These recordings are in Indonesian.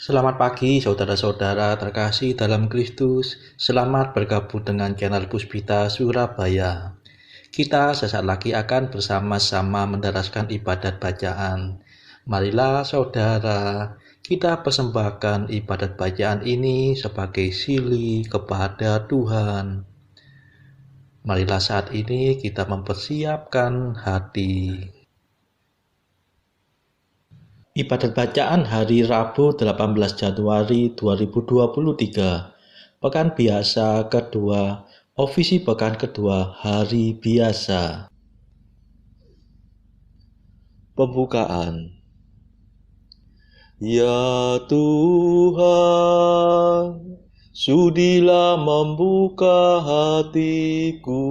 Selamat pagi saudara-saudara terkasih dalam Kristus. Selamat bergabung dengan channel Puspita Surabaya. Kita sesaat lagi akan bersama-sama menderaskan ibadat bacaan. Marilah saudara, kita persembahkan ibadat bacaan ini sebagai sili kepada Tuhan. Marilah saat ini kita mempersiapkan hati. Ibadat bacaan hari Rabu 18 Januari 2023. Pekan biasa kedua, ofisi pekan kedua, hari biasa. Pembukaan. Ya Tuhan, sudilah membuka hatiku,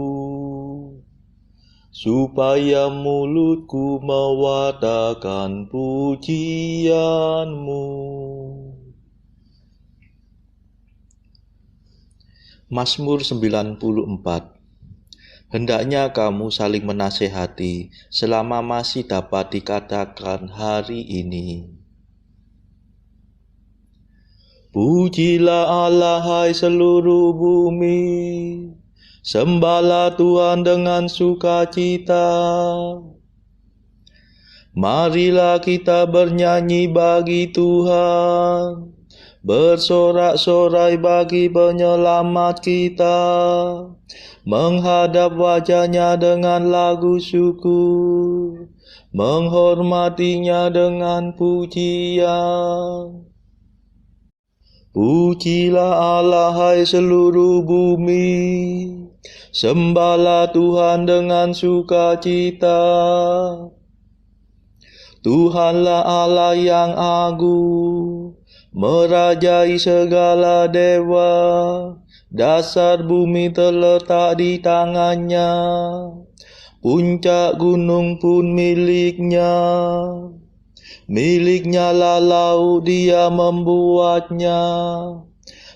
supaya mulutku mewartakan pujian-Mu. Mazmur 94. Hendaknya kamu saling menasehati selama masih dapat dikatakan hari ini. Pujilah Allah hai seluruh bumi, sembahlah Tuhan dengan sukacita. Marilah kita bernyanyi bagi Tuhan, bersorak-sorai bagi penyelamat kita, menghadap wajah-Nya dengan lagu syukur, menghormatinya dengan pujian. Pujilah Allah hai seluruh bumi, sembahlah Tuhan dengan sukacita. Tuhanlah Allah yang agung, merajai segala dewa, dasar bumi terletak di tangan-Nya, puncak gunung pun milik-Nya. Milik-Nya lah laut, Dia membuatnya,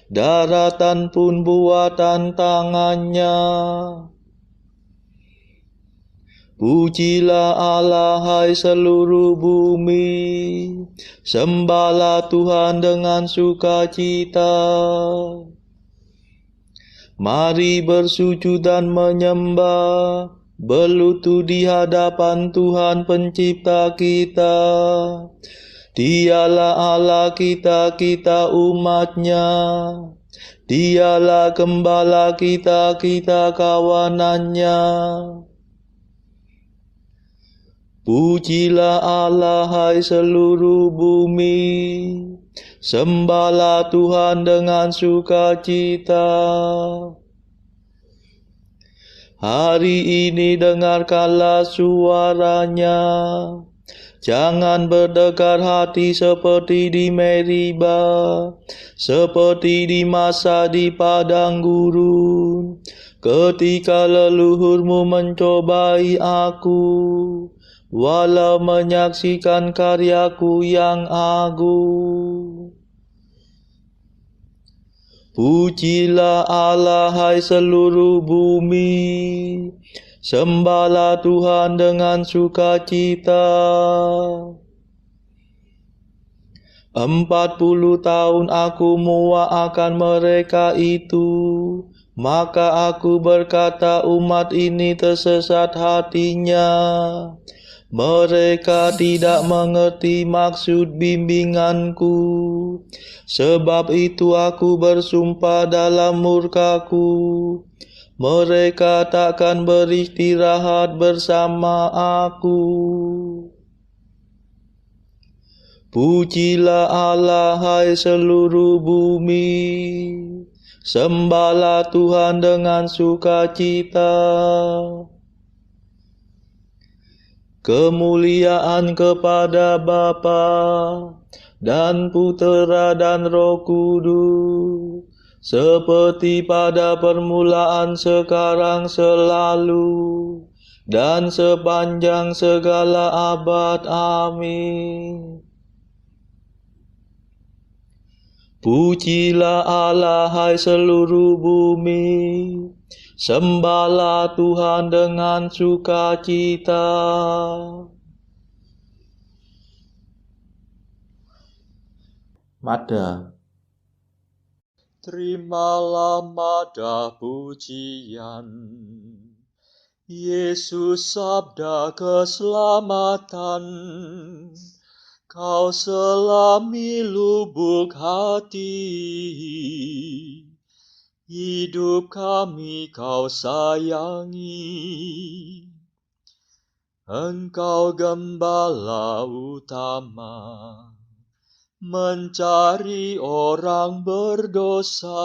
daratan pun buatan tangan-Nya. Pujilah Allah hai seluruh bumi, sembahlah Tuhan dengan sukacita. Mari bersujud dan menyembah, berlutut di hadapan Tuhan pencipta kita. Dialah Allah kita, kita umat-Nya. Dialah gembala kita, kita kawanan-Nya. Pujilah Allah hai seluruh bumi, sembahlah Tuhan dengan sukacita. Hari ini dengarkanlah suara-Nya, jangan berdekar hati seperti di Meriba, seperti di masa di padang gurun, ketika leluhurmu mencobai aku, walau menyaksikan karyaku yang agung. Pujilah Allah hai seluruh bumi, sembahlah Tuhan dengan sukacita. 40 tahun aku muak akan mereka itu, maka aku berkata umat ini tersesat hatinya. Mereka tidak mengerti maksud bimbinganku. Sebab itu aku bersumpah dalam murkaku, mereka takkan beristirahat bersama aku. Pujilah Allah hai seluruh bumi, sembahlah Tuhan dengan sukacita. Kemuliaan kepada Bapa dan Putera dan Roh Kudus, seperti pada permulaan, sekarang, selalu, dan sepanjang segala abad. Amin. Pujilah Allah hai seluruh bumi, sembahlah Tuhan dengan sukacita. Mada. Terimalah mada pujian, Yesus sabda keselamatan. Kau selami lubuk hati, hidup kami kau sayangi. Engkau gembala utama, mencari orang berdosa.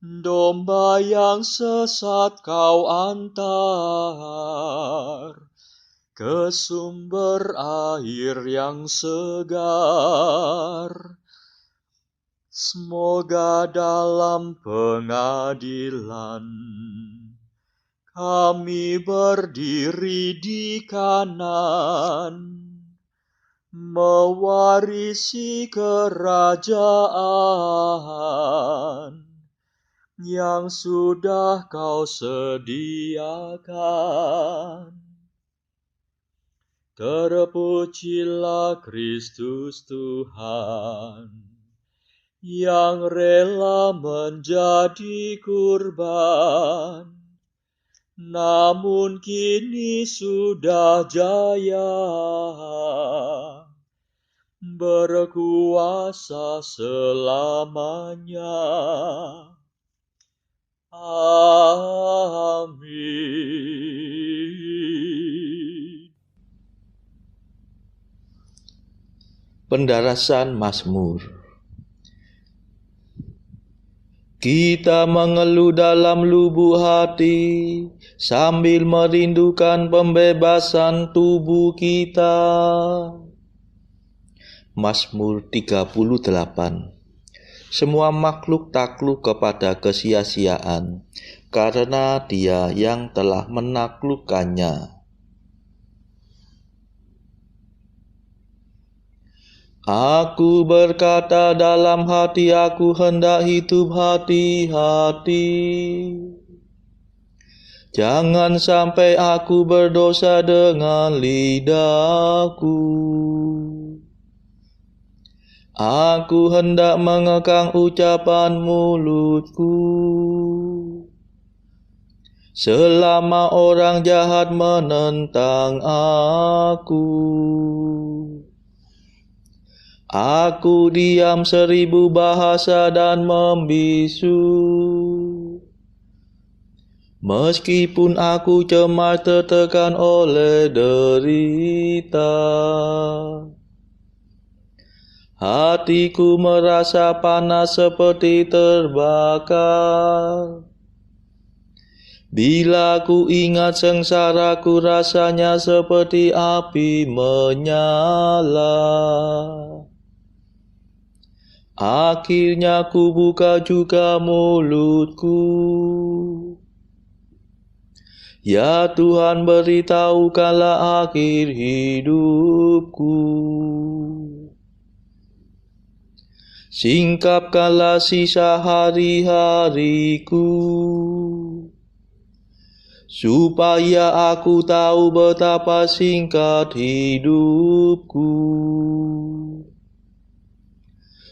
Domba yang sesat kau antar ke sumber air yang segar. Semoga dalam pengadilan kami berdiri di kanan, mewarisi kerajaan yang sudah kau sediakan. Terpujilah Kristus Tuhan, yang rela menjadi kurban, namun kini sudah jaya, berkuasa selamanya. Amin. Pendarasan Mazmur. Kita mengeluh dalam lubuk hati, sambil merindukan pembebasan tubuh kita. Mazmur 38. Semua makhluk takluk kepada kesia-siaan, karena Dia yang telah menaklukkannya. Aku berkata dalam hati aku, hendak hidup hati-hati. Jangan sampai aku berdosa dengan lidahku. Aku hendak mengekang ucapan mulutku, selama orang jahat menentang aku. Aku diam 1000 bahasa dan membisu, meskipun aku cemas tertekan oleh derita. Hatiku merasa panas seperti terbakar. Bila ku ingat sengsaraku, rasanya seperti api menyala. Akhirnya ku buka juga mulutku. Ya Tuhan, beritahukanlah akhir hidupku. Singkapkanlah sisa hari-hariku, supaya aku tahu betapa singkat hidupku.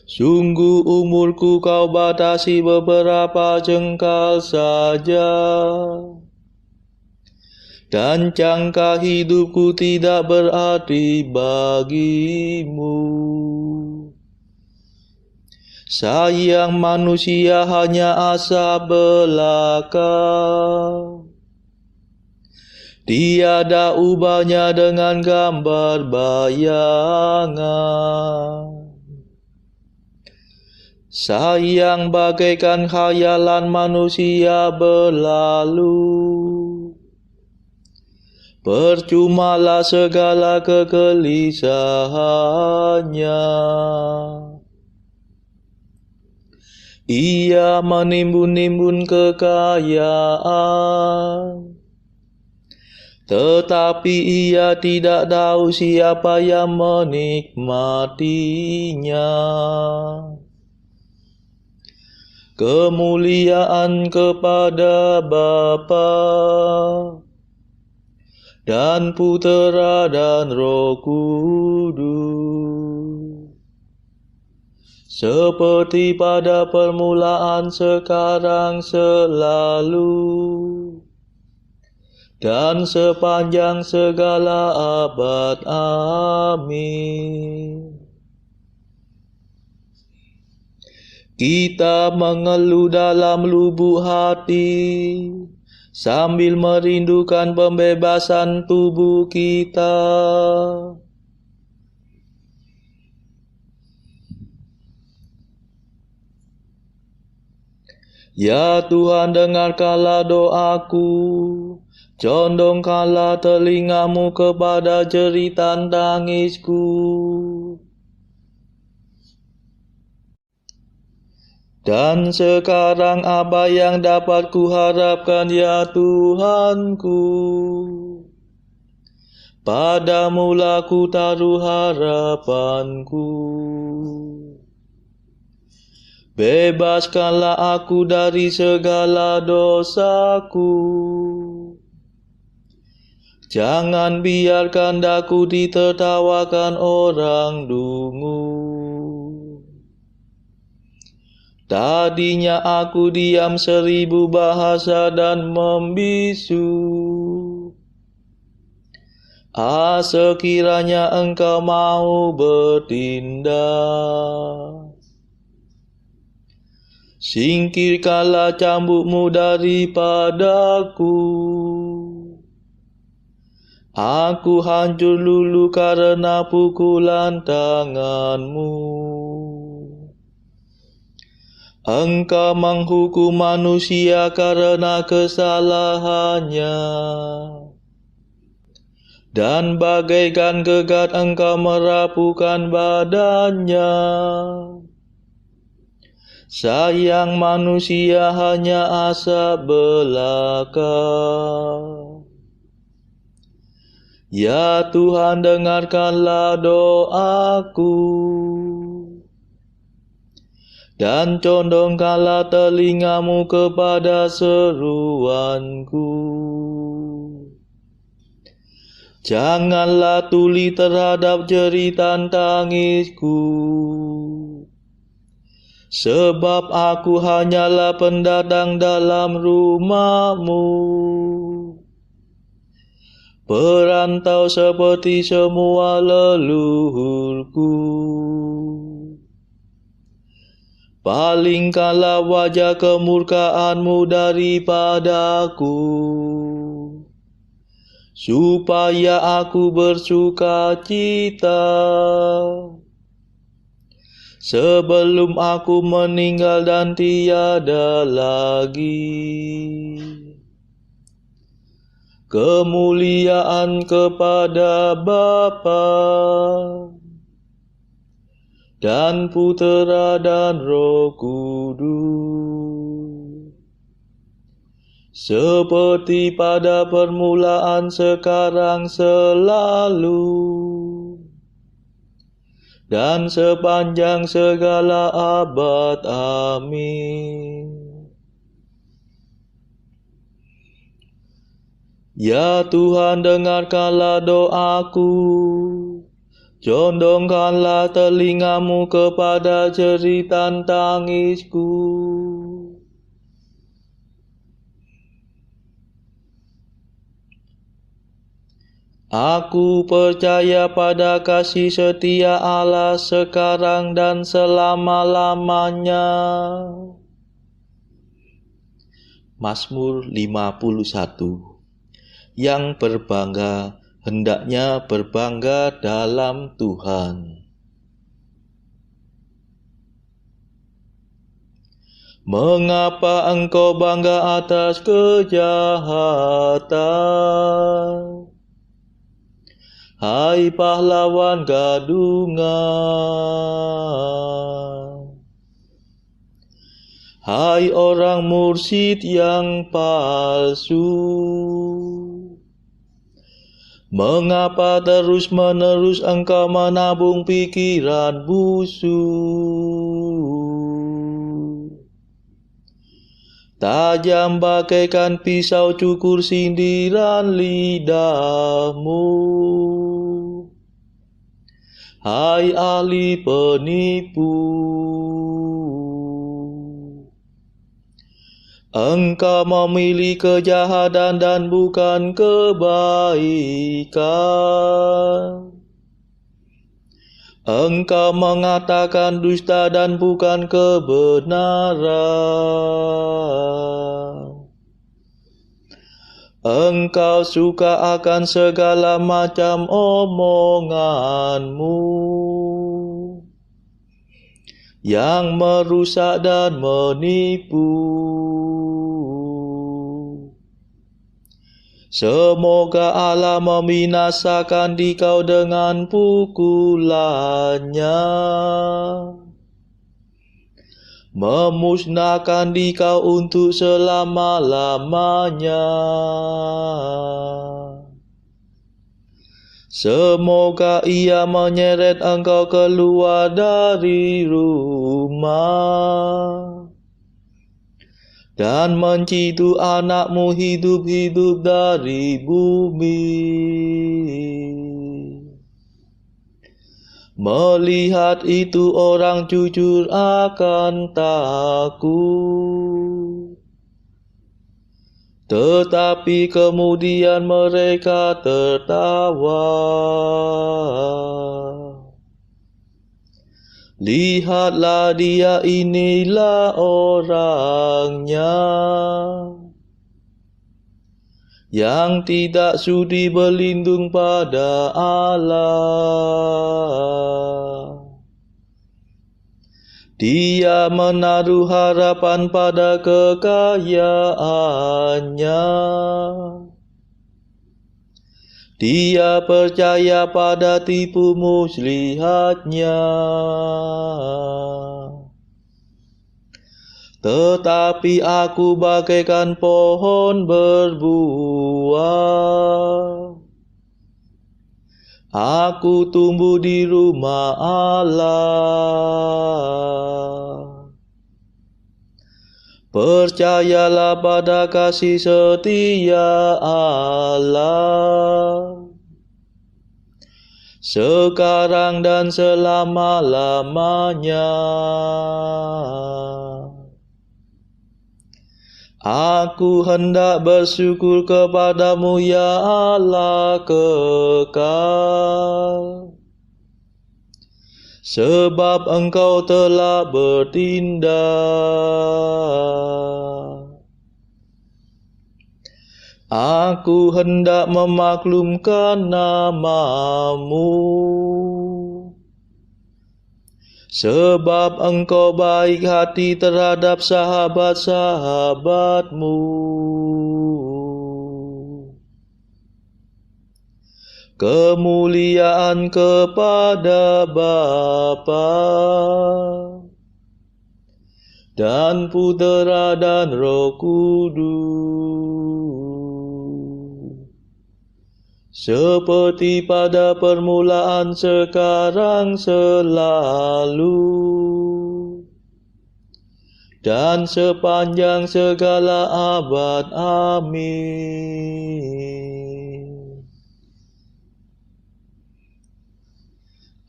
Sungguh umurku kau batasi beberapa jengkal saja, dan jangka hidupku tidak berarti bagimu. Sayang manusia hanya asap belaka, tiada ubahnya dengan gambar bayangan. Sayang bagaikan khayalan manusia berlalu, percumalah segala kegelisahannya. Ia menimbun-nimbun kekayaan, tetapi ia tidak tahu siapa yang menikmatinya. Kemuliaan kepada Bapa dan Putera dan Roh Kudus, seperti pada permulaan, sekarang, selalu, dan sepanjang segala abad. Amin. Kita mengeluh dalam lubuk hati, sambil merindukan pembebasan tubuh kita. Ya Tuhan, dengarkanlah doaku, condongkanlah telingamu kepada jeritan tangisku. Dan sekarang apa yang dapat kuharapkan, ya Tuhanku? Padamulah ku taruh harapanku. Bebaskanlah aku dari segala dosaku. Jangan biarkan daku ditertawakan orang dungu. Tadinya aku diam 1000 bahasa dan membisu. Sekiranya Engkau mau bertindak, singkirkanlah cambukmu daripadaku. Aku hancur lulu karena pukulan tanganmu. Engkau menghukum manusia karena kesalahannya, dan bagaikan gegat Engkau merapuhkan badannya. Sayang manusia hanya asap belaka. Ya Tuhan, dengarkanlah doaku, dan condongkanlah telingamu kepada seruanku. Janganlah tuli terhadap jeritan tangisku, sebab aku hanyalah pendatang dalam rumah-Mu, perantau seperti semua leluhurku. Palingkanlah wajah kemurkaan-Mu daripadaku, supaya aku bersuka cita sebelum aku meninggal dan tiada lagi. Kemuliaan kepada Bapa dan Putera dan Roh Kudus, seperti pada permulaan, sekarang, selalu, dan sepanjang segala abad. Amin. Ya Tuhan, dengarkanlah doaku, condongkanlah telingamu kepada jeritan tangisku. Aku percaya pada kasih setia Allah sekarang dan selama-lamanya. Mazmur 51. Yang berbangga hendaknya berbangga dalam Tuhan. Mengapa engkau bangga atas kejahatan, hai pahlawan gadungan? Hai orang mursyid yang palsu, mengapa terus-menerus engkau menabung pikiran busuk? Tajam bagaikan pisau cukur sindiran lidahmu, Hai ahli penipu, engkau memilih kejahatan dan bukan kebaikan. Engkau mengatakan dusta dan bukan kebenaran. Engkau suka akan segala macam omonganmu yang merusak dan menipu. Semoga Allah membinasakan dikau dengan pukulannya, memusnahkan dikau untuk selama-lamanya. Semoga ia menyeret engkau keluar dari rumah dan mencidu anakmu hidup-hidup dari bumi. Melihat itu orang jujur akan takut, tetapi kemudian mereka tertawa. Lihatlah dia, inilah orangnya yang tidak sudi berlindung pada Allah. Dia menaruh harapan pada kekayaannya. Dia percaya pada tipu muslihatnya. Tetapi aku bagaikan pohon berbuah. Aku tumbuh di rumah Allah. Percayalah pada kasih setia Allah, sekarang dan selama-lamanya. Aku hendak bersyukur kepadamu, ya Allah kekal, sebab engkau telah bertindak. Aku hendak memaklumkan namamu, sebab engkau baik hati terhadap sahabat-sahabatmu. Kemuliaan kepada Bapa dan Putera dan Roh Kudus, seperti pada permulaan, sekarang, selalu, dan sepanjang segala abad. Amin.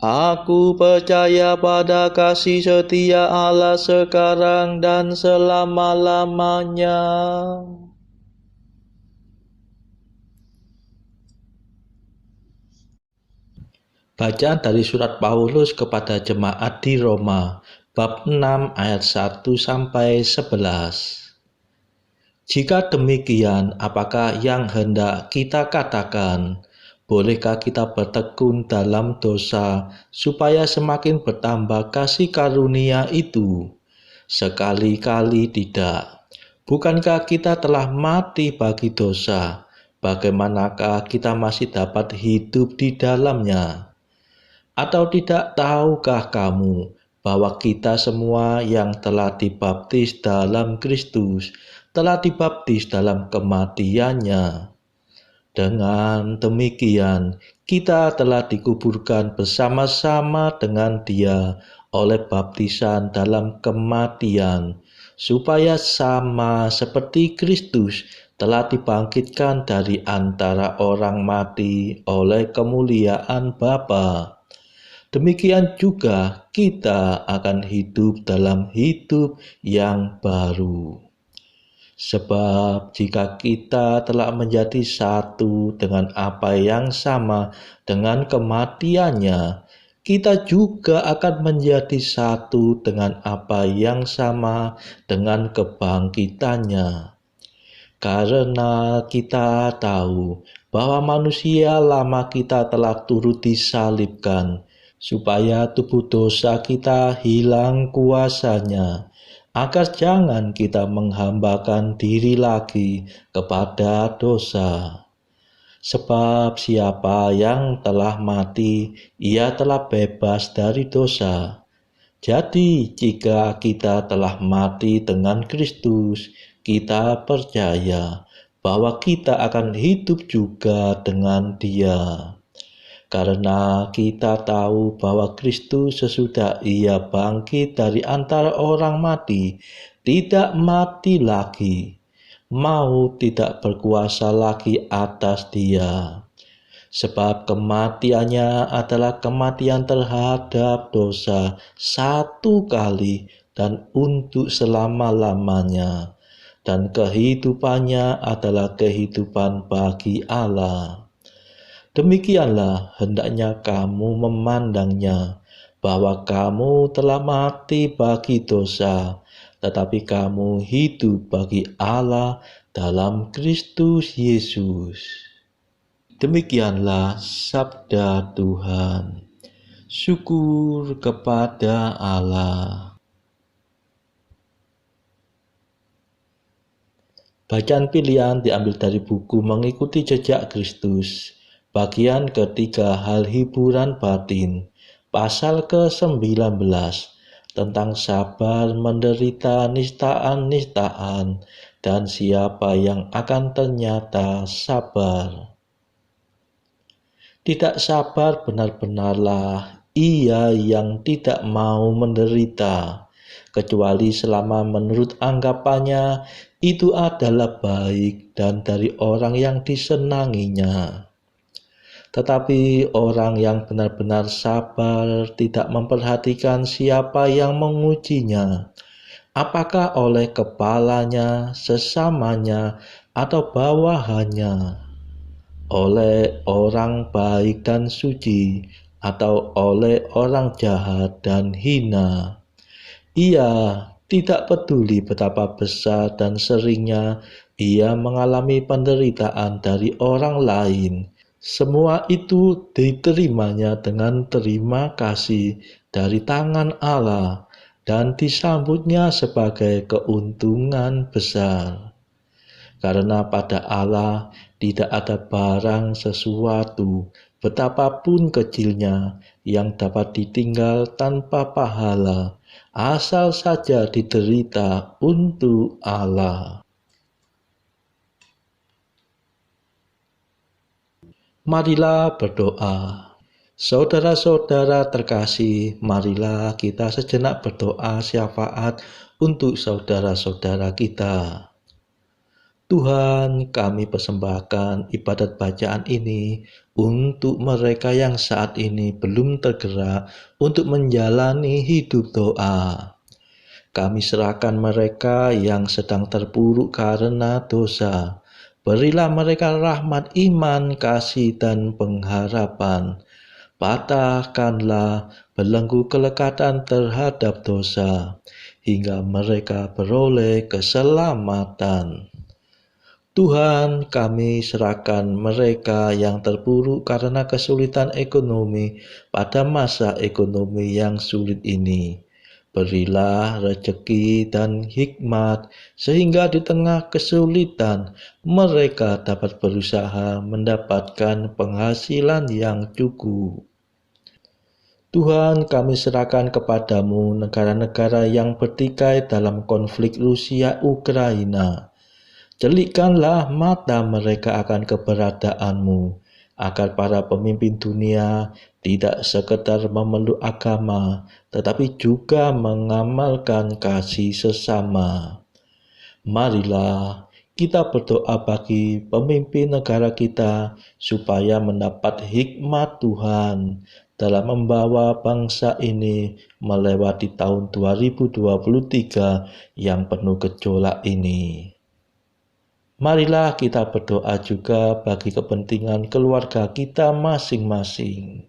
Aku percaya pada kasih setia Allah sekarang dan selama-lamanya. Bacaan dari surat Paulus kepada jemaat di Roma, bab 6 ayat 1-11. Jika demikian, apakah yang hendak kita katakan? Bolehkah kita bertekun dalam dosa supaya semakin bertambah kasih karunia itu? Sekali-kali tidak. Bukankah kita telah mati bagi dosa? Bagaimanakah kita masih dapat hidup di dalamnya? Atau tidak tahukah kamu bahwa kita semua yang telah dibaptis dalam Kristus telah dibaptis dalam kematiannya? Dengan demikian, kita telah dikuburkan bersama-sama dengan Dia oleh baptisan dalam kematian, supaya sama seperti Kristus telah dibangkitkan dari antara orang mati oleh kemuliaan Bapa. Demikian juga kita akan hidup dalam hidup yang baru. Sebab jika kita telah menjadi satu dengan apa yang sama dengan kematiannya, kita juga akan menjadi satu dengan apa yang sama dengan kebangkitannya. Karena kita tahu bahwa manusia lama kita telah turut disalibkan, supaya tubuh dosa kita hilang kuasanya, agar jangan kita menghambakan diri lagi kepada dosa. Sebab siapa yang telah mati, ia telah bebas dari dosa. Jadi jika kita telah mati dengan Kristus, kita percaya bahwa kita akan hidup juga dengan Dia. Karena kita tahu bahwa Kristus sesudah Ia bangkit dari antara orang mati, tidak mati lagi, maut tidak berkuasa lagi atas Dia. Sebab kematiannya adalah kematian terhadap dosa satu kali dan untuk selama-lamanya, dan kehidupannya adalah kehidupan bagi Allah. Demikianlah hendaknya kamu memandangnya, bahwa kamu telah mati bagi dosa, tetapi kamu hidup bagi Allah dalam Kristus Yesus. Demikianlah sabda Tuhan. Syukur kepada Allah. Bacaan pilihan diambil dari buku Mengikuti Jejak Kristus, bagian ketiga, hal hiburan batin, pasal ke-19, tentang sabar menderita nistaan-nistaan, dan siapa yang akan ternyata sabar. Tidak sabar benar-benarlah ia yang tidak mau menderita, kecuali selama menurut anggapannya itu adalah baik dan dari orang yang disenanginya. Tetapi orang yang benar-benar sabar tidak memperhatikan siapa yang mengujinya, apakah oleh kepalanya, sesamanya, atau bawahannya, oleh orang baik dan suci, atau oleh orang jahat dan hina. Ia tidak peduli betapa besar dan seringnya ia mengalami penderitaan dari orang lain. Semua itu diterimanya dengan terima kasih dari tangan Allah dan disambutnya sebagai keuntungan besar. Karena pada Allah tidak ada barang sesuatu, betapapun kecilnya, yang dapat ditinggal tanpa pahala, asal saja diderita untuk Allah. Marilah berdoa. Saudara-saudara terkasih, marilah kita sejenak berdoa syafaat untuk saudara-saudara kita. Tuhan, kami persembahkan ibadat bacaan ini untuk mereka yang saat ini belum tergerak untuk menjalani hidup doa. Kami serahkan mereka yang sedang terpuruk karena dosa. Berilah mereka rahmat iman, kasih, dan pengharapan. Patahkanlah belenggu kelekatan terhadap dosa, hingga mereka beroleh keselamatan. Tuhan, kami serahkan mereka yang terpuruk karena kesulitan ekonomi pada masa ekonomi yang sulit ini. Berilah rezeki dan hikmat sehingga di tengah kesulitan mereka dapat berusaha mendapatkan penghasilan yang cukup. Tuhan, kami serahkan kepadamu negara-negara yang bertikai dalam konflik Rusia-Ukraina. Celikkanlah mata mereka akan keberadaanmu, agar para pemimpin dunia tidak sekedar memeluk agama, tetapi juga mengamalkan kasih sesama. Marilah kita berdoa bagi pemimpin negara kita, supaya mendapat hikmat Tuhan dalam membawa bangsa ini melewati tahun 2023 yang penuh gejolak ini. Marilah kita berdoa juga bagi kepentingan keluarga kita masing-masing.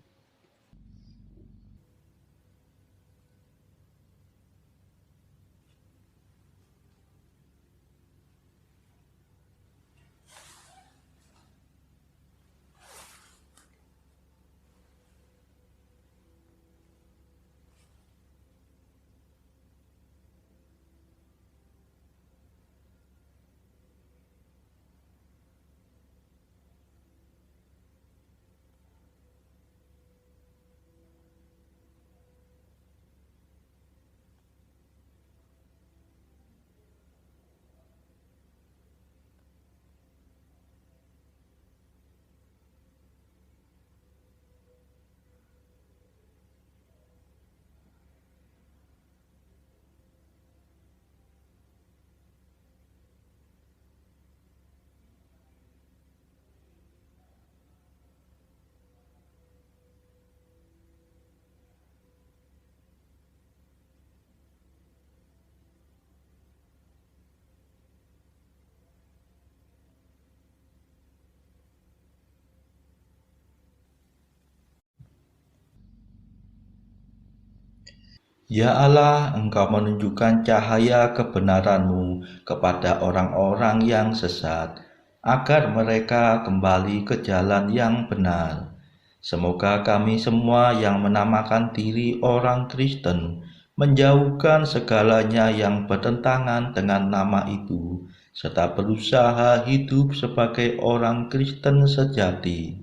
Ya Allah, Engkau menunjukkan cahaya kebenaran-Mu kepada orang-orang yang sesat, agar mereka kembali ke jalan yang benar. Semoga kami semua yang menamakan diri orang Kristen menjauhkan segalanya yang bertentangan dengan nama itu, serta berusaha hidup sebagai orang Kristen sejati.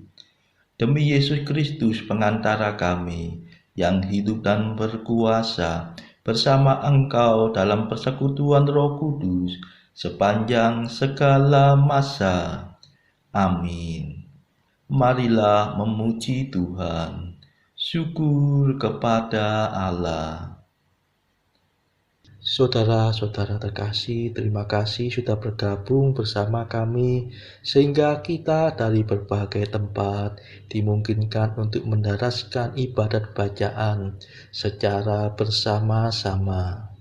Demi Yesus Kristus pengantara kami, yang hidup dan berkuasa bersama Engkau dalam persekutuan Roh Kudus sepanjang segala masa. Amin. Marilah memuji Tuhan. Syukur kepada Allah. Saudara-saudara terkasih, terima kasih sudah bergabung bersama kami sehingga kita dari berbagai tempat dimungkinkan untuk mendaraskan ibadat bacaan secara bersama-sama.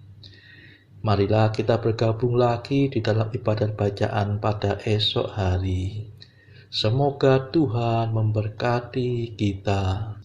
Marilah kita bergabung lagi di dalam ibadat bacaan pada esok hari. Semoga Tuhan memberkati kita.